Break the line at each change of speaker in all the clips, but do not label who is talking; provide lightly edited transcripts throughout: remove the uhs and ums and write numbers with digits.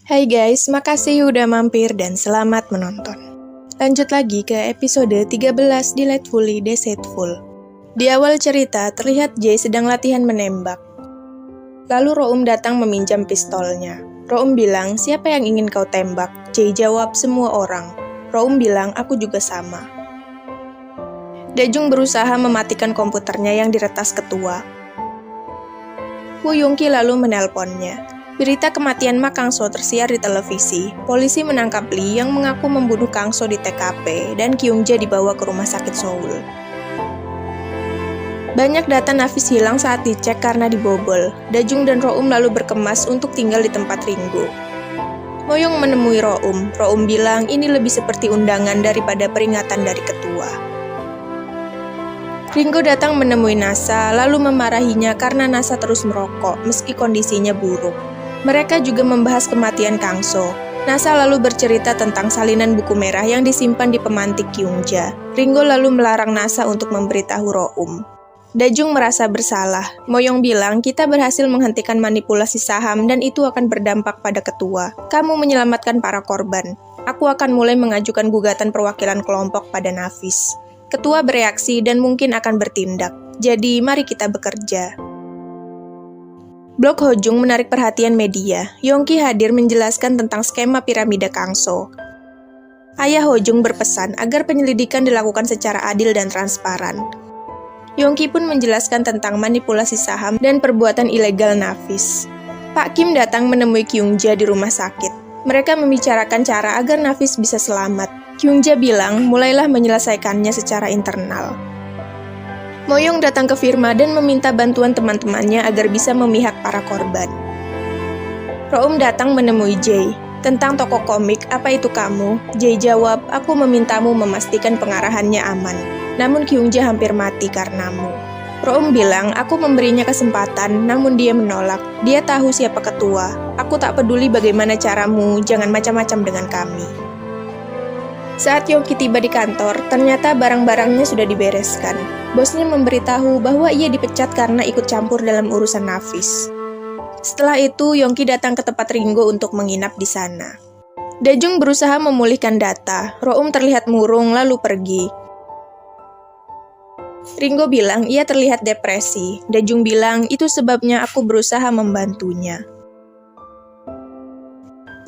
Hai guys, makasih udah mampir dan selamat menonton. Lanjut lagi ke episode 13 di Lightfully Deceitful. Di awal cerita, terlihat Jay sedang latihan menembak. Lalu Roum datang meminjam pistolnya. Roum bilang, siapa yang ingin kau tembak? Jay jawab, semua orang. Roum bilang, aku juga sama. Dajung berusaha mematikan komputernya yang diretas ketua. Woo Yongki lalu menelponnya. Berita kematian Ma Kangso tersiar di televisi. Polisi menangkap Lee yang mengaku membunuh Kangso di TKP dan Kyungja dibawa ke rumah sakit Seoul. Banyak data Nafis hilang saat dicek karena dibobol. Dajung dan Roum lalu berkemas untuk tinggal di tempat Ringo. Moyong menemui Roum. Roum bilang ini lebih seperti undangan daripada peringatan dari ketua. Ringo datang menemui Nasa, lalu memarahinya karena Nasa terus merokok meski kondisinya buruk. Mereka juga membahas kematian Kangso. Nasa lalu bercerita tentang salinan buku merah yang disimpan di pemantik Kyungja. Ringo lalu melarang Nasa untuk memberitahu Roum. Dajung merasa bersalah. Moyong bilang, kita berhasil menghentikan manipulasi saham dan itu akan berdampak pada ketua. Kamu menyelamatkan para korban. Aku akan mulai mengajukan gugatan perwakilan kelompok pada Nafis. Ketua bereaksi dan mungkin akan bertindak. Jadi, mari kita bekerja. Blog Hojung menarik perhatian media. Yongki hadir menjelaskan tentang skema piramida Kangso. Ayah Hojung berpesan agar penyelidikan dilakukan secara adil dan transparan. Yongki pun menjelaskan tentang manipulasi saham dan perbuatan ilegal Nafis. Pak Kim datang menemui Kyungja di rumah sakit. Mereka membicarakan cara agar Nafis bisa selamat. Kyungja bilang, mulailah menyelesaikannya secara internal. Moyong datang ke firma dan meminta bantuan teman-temannya agar bisa memihak para korban. Roum datang menemui Jay. Tentang toko komik, apa itu kamu? Jay jawab, aku memintamu memastikan pengarahannya aman. Namun Kyungja hampir mati karenamu. Roum bilang, aku memberinya kesempatan, namun dia menolak. Dia tahu siapa ketua. Aku tak peduli bagaimana caramu, jangan macam-macam dengan kami. Saat Yongki tiba di kantor, ternyata barang-barangnya sudah dibereskan. Bosnya memberitahu bahwa ia dipecat karena ikut campur dalam urusan Nafis. Setelah itu, Yongki datang ke tempat Ringo untuk menginap di sana. Dajung berusaha memulihkan data. Roum terlihat murung lalu pergi. Ringo bilang ia terlihat depresi. Dajung bilang itu sebabnya aku berusaha membantunya.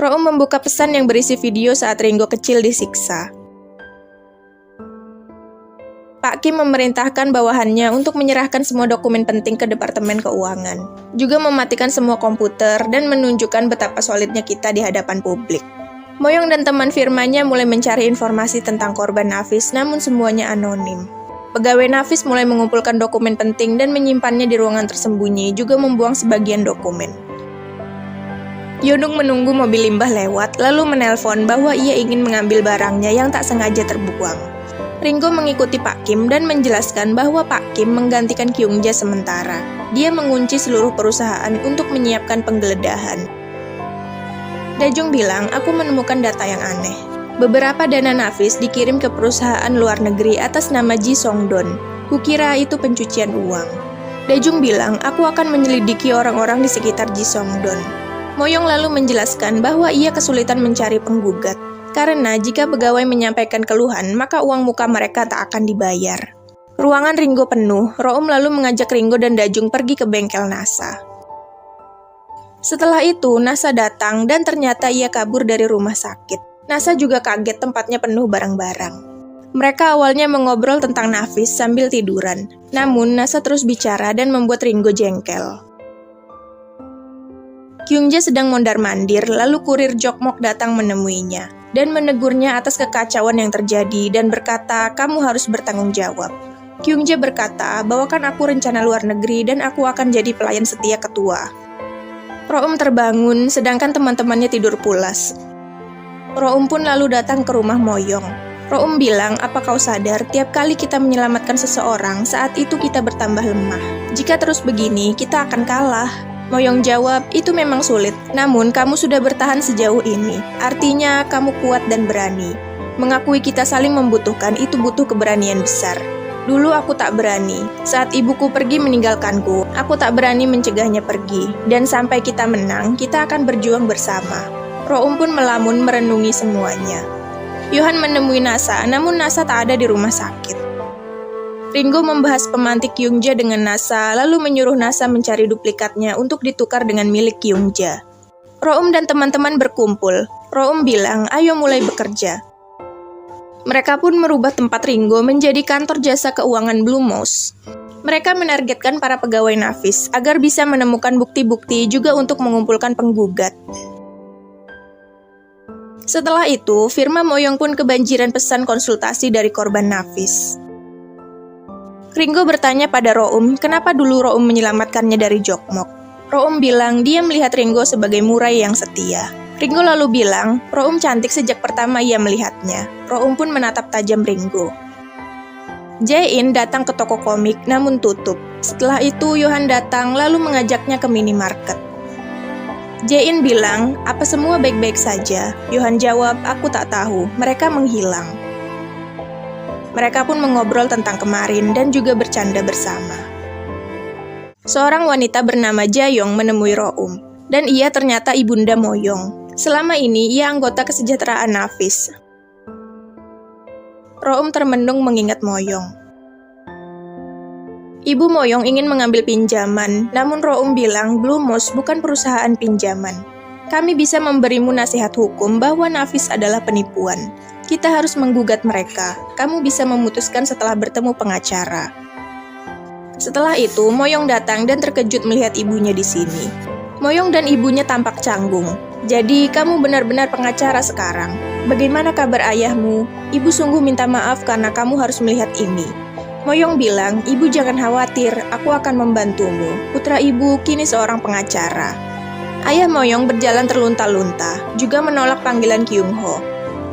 Roum membuka pesan yang berisi video saat Ringo kecil disiksa. Pak Kim memerintahkan bawahannya untuk menyerahkan semua dokumen penting ke Departemen Keuangan, juga mematikan semua komputer dan menunjukkan betapa solidnya kita di hadapan publik. Moyong dan teman firmanya mulai mencari informasi tentang korban Nafis, namun semuanya anonim. Pegawai Nafis mulai mengumpulkan dokumen penting dan menyimpannya di ruangan tersembunyi, juga membuang sebagian dokumen. Yonung menunggu mobil limbah lewat, lalu menelpon bahwa ia ingin mengambil barangnya yang tak sengaja terbuang. Ringo mengikuti Pak Kim dan menjelaskan bahwa Pak Kim menggantikan Kyungja sementara. Dia mengunci seluruh perusahaan untuk menyiapkan penggeledahan. Dajung bilang, aku menemukan data yang aneh. Beberapa dana Nafis dikirim ke perusahaan luar negeri atas nama Ji Songdon. Kukira itu pencucian uang. Dajung bilang, aku akan menyelidiki orang-orang di sekitar Ji Songdon. Moyong lalu menjelaskan bahwa ia kesulitan mencari penggugat, karena jika pegawai menyampaikan keluhan, maka uang muka mereka tak akan dibayar. Ruangan Ringo penuh, Roum lalu mengajak Ringo dan Dajung pergi ke bengkel Nasa. Setelah itu, Nasa datang dan ternyata ia kabur dari rumah sakit. Nasa juga kaget tempatnya penuh barang-barang. Mereka awalnya mengobrol tentang Nafis sambil tiduran, namun Nasa terus bicara dan membuat Ringo jengkel. Kyungja sedang mondar-mandir, lalu kurir Jokmok datang menemuinya dan menegurnya atas kekacauan yang terjadi dan berkata, kamu harus bertanggung jawab. Kyungja berkata, bawakan aku rencana luar negeri dan aku akan jadi pelayan setia ketua. Roum terbangun, sedangkan teman-temannya tidur pulas. Roum pun lalu datang ke rumah Moyong. Roum bilang, apa kau sadar, tiap kali kita menyelamatkan seseorang, saat itu kita bertambah lemah. Jika terus begini, kita akan kalah. Moyong jawab, itu memang sulit, namun kamu sudah bertahan sejauh ini. Artinya, kamu kuat dan berani. Mengakui kita saling membutuhkan itu butuh keberanian besar. Dulu aku tak berani. Saat ibuku pergi meninggalkanku, aku tak berani mencegahnya pergi. Dan sampai kita menang, kita akan berjuang bersama. Roum pun melamun merenungi semuanya. Yohan menemui Nasa, namun Nasa tak ada di rumah sakit. Ringo membahas pemantik Kyungja dengan Nasa, lalu menyuruh Nasa mencari duplikatnya untuk ditukar dengan milik Kyungja. Roum dan teman-teman berkumpul. Roum bilang, ayo mulai bekerja. Mereka pun merubah tempat Ringo menjadi kantor jasa keuangan Blue Mouse. Mereka menargetkan para pegawai Nafis agar bisa menemukan bukti-bukti juga untuk mengumpulkan penggugat. Setelah itu, firma Moyong pun kebanjiran pesan konsultasi dari korban Nafis. Ringo bertanya pada Roum, kenapa dulu Roum menyelamatkannya dari Jokmok. Roum bilang dia melihat Ringo sebagai murai yang setia. Ringo lalu bilang, Roum cantik sejak pertama ia melihatnya. Roum pun menatap tajam Ringo. Jae-in datang ke toko komik namun tutup. Setelah itu, Yohan datang lalu mengajaknya ke minimarket. Jae-in bilang, apa semua baik-baik saja? Yohan jawab, aku tak tahu, mereka menghilang. Mereka pun mengobrol tentang kemarin dan juga bercanda bersama. Seorang wanita bernama Jayong menemui Roum, dan ia ternyata ibunda Moyong. Selama ini ia anggota kesejahteraan Nafis. Roum termenung mengingat Moyong. Ibu Moyong ingin mengambil pinjaman, namun Roum bilang Blue Mouse bukan perusahaan pinjaman. Kami bisa memberimu nasihat hukum bahwa Nafis adalah penipuan. Kita harus menggugat mereka. Kamu bisa memutuskan setelah bertemu pengacara. Setelah itu, Moyong datang dan terkejut melihat ibunya di sini. Moyong dan ibunya tampak canggung. Jadi, kamu benar-benar pengacara sekarang. Bagaimana kabar ayahmu? Ibu sungguh minta maaf karena kamu harus melihat ini. Moyong bilang, ibu jangan khawatir, aku akan membantumu. Putra ibu kini seorang pengacara. Ayah Moyong berjalan terlunta-lunta, juga menolak panggilan Kyung-ho,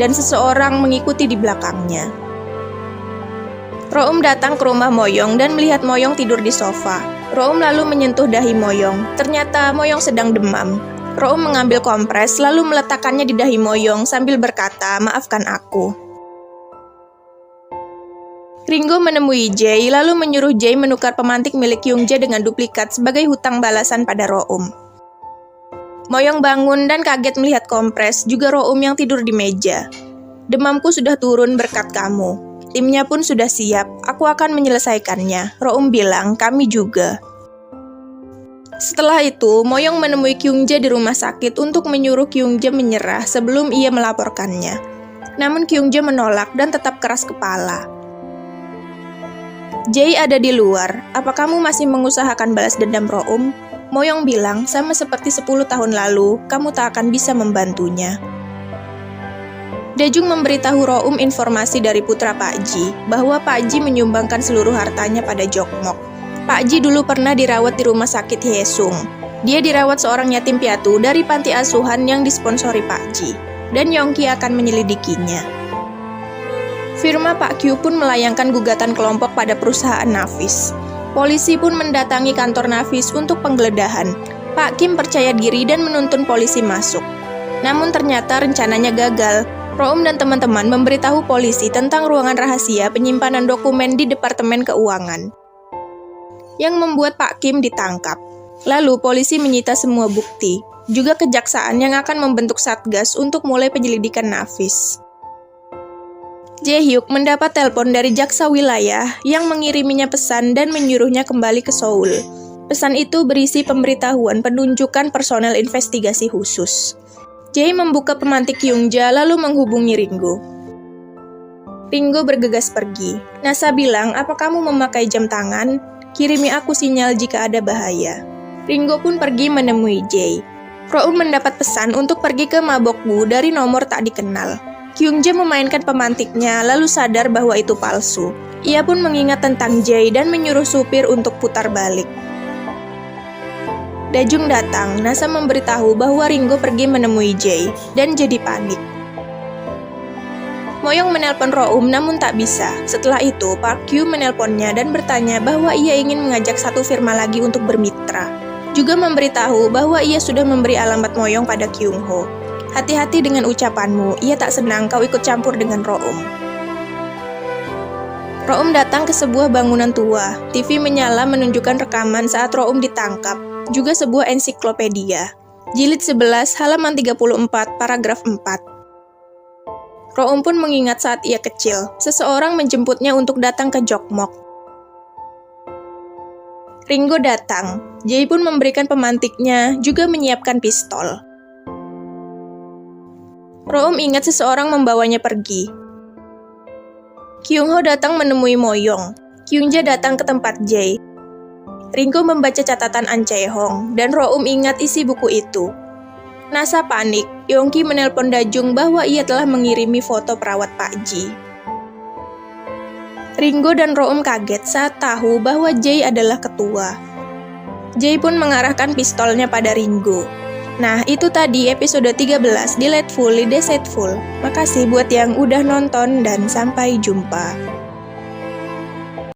dan seseorang mengikuti di belakangnya. Roum datang ke rumah Moyong dan melihat Moyong tidur di sofa. Roum lalu menyentuh dahi Moyong, ternyata Moyong sedang demam. Roum mengambil kompres lalu meletakkannya di dahi Moyong sambil berkata, maafkan aku. Ringo menemui Jae lalu menyuruh Jae menukar pemantik milik Kyungja dengan duplikat sebagai hutang balasan pada Roum. Moyong bangun dan kaget melihat kompres, juga Roum yang tidur di meja. Demamku sudah turun berkat kamu. Timnya pun sudah siap, aku akan menyelesaikannya. Roum bilang, kami juga. Setelah itu, Moyong menemui Kyungja di rumah sakit untuk menyuruh Kyungja menyerah sebelum ia melaporkannya. Namun Kyungja menolak dan tetap keras kepala. Jae ada di luar, apa kamu masih mengusahakan balas dendam Roum? Moyong bilang, sama seperti 10 tahun lalu, kamu tak akan bisa membantunya. Dajung memberitahu Roum informasi dari putra Pak Ji, bahwa Pak Ji menyumbangkan seluruh hartanya pada Jokmok. Pak Ji dulu pernah dirawat di rumah sakit Hyeesung. Dia dirawat seorang yatim piatu dari panti asuhan yang disponsori Pak Ji, dan Yongki akan menyelidikinya. Firma Pak Kyu pun melayangkan gugatan kelompok pada perusahaan Nafis. Polisi pun mendatangi kantor Nafis untuk penggeledahan. Pak Kim percaya diri dan menuntun polisi masuk. Namun ternyata rencananya gagal. Roum dan teman-teman memberitahu polisi tentang ruangan rahasia penyimpanan dokumen di Departemen Keuangan, yang membuat Pak Kim ditangkap. Lalu polisi menyita semua bukti, juga kejaksaan yang akan membentuk satgas untuk mulai penyelidikan Nafis. Jae-hyuk mendapat telepon dari jaksa wilayah yang mengiriminya pesan dan menyuruhnya kembali ke Seoul. Pesan itu berisi pemberitahuan penunjukan personel investigasi khusus. Jae membuka pemantik Kyungja lalu menghubungi Ringo. Ringo bergegas pergi. Nasa bilang, apa kamu memakai jam tangan? Kirimi aku sinyal jika ada bahaya. Ringo pun pergi menemui Jae. Roum mendapat pesan untuk pergi ke Mabokbu dari nomor tak dikenal. Kyungja memainkan pemantiknya lalu sadar bahwa itu palsu. Ia pun mengingat tentang Jae dan menyuruh supir untuk putar balik. Dajung datang, Nasa memberitahu bahwa Ringo pergi menemui Jae dan jadi panik. Moyong menelpon Roum namun tak bisa. Setelah itu, Park Kyu menelponnya dan bertanya bahwa ia ingin mengajak satu firma lagi untuk bermitra. Juga memberitahu bahwa ia sudah memberi alamat Moyong pada Kyung-ho. Hati-hati dengan ucapanmu, ia tak senang kau ikut campur dengan Roum. Roum datang ke sebuah bangunan tua. TV menyala menunjukkan rekaman saat Roum ditangkap, juga sebuah ensiklopedia. Jilid 11, halaman 34, paragraf 4. Room pun mengingat saat ia kecil, seseorang menjemputnya untuk datang ke Jokmok. Ringo datang. Jay pun memberikan pemantiknya, juga menyiapkan pistol. Room ingat seseorang membawanya pergi. Kyung-ho datang menemui Moyong. Kyung-ja datang ke tempat Jay. Ringo membaca catatan An Chae-hong, dan Roum ingat isi buku itu. Nasa panik. Yongki menelpon Dajung bahwa ia telah mengirimi foto perawat Pak Ji. Ringo dan Roum kaget saat tahu bahwa Jay adalah ketua. Jay pun mengarahkan pistolnya pada Ringo. Nah, itu tadi episode 13, Delightful, Deceitful. Makasih buat yang udah nonton dan sampai jumpa.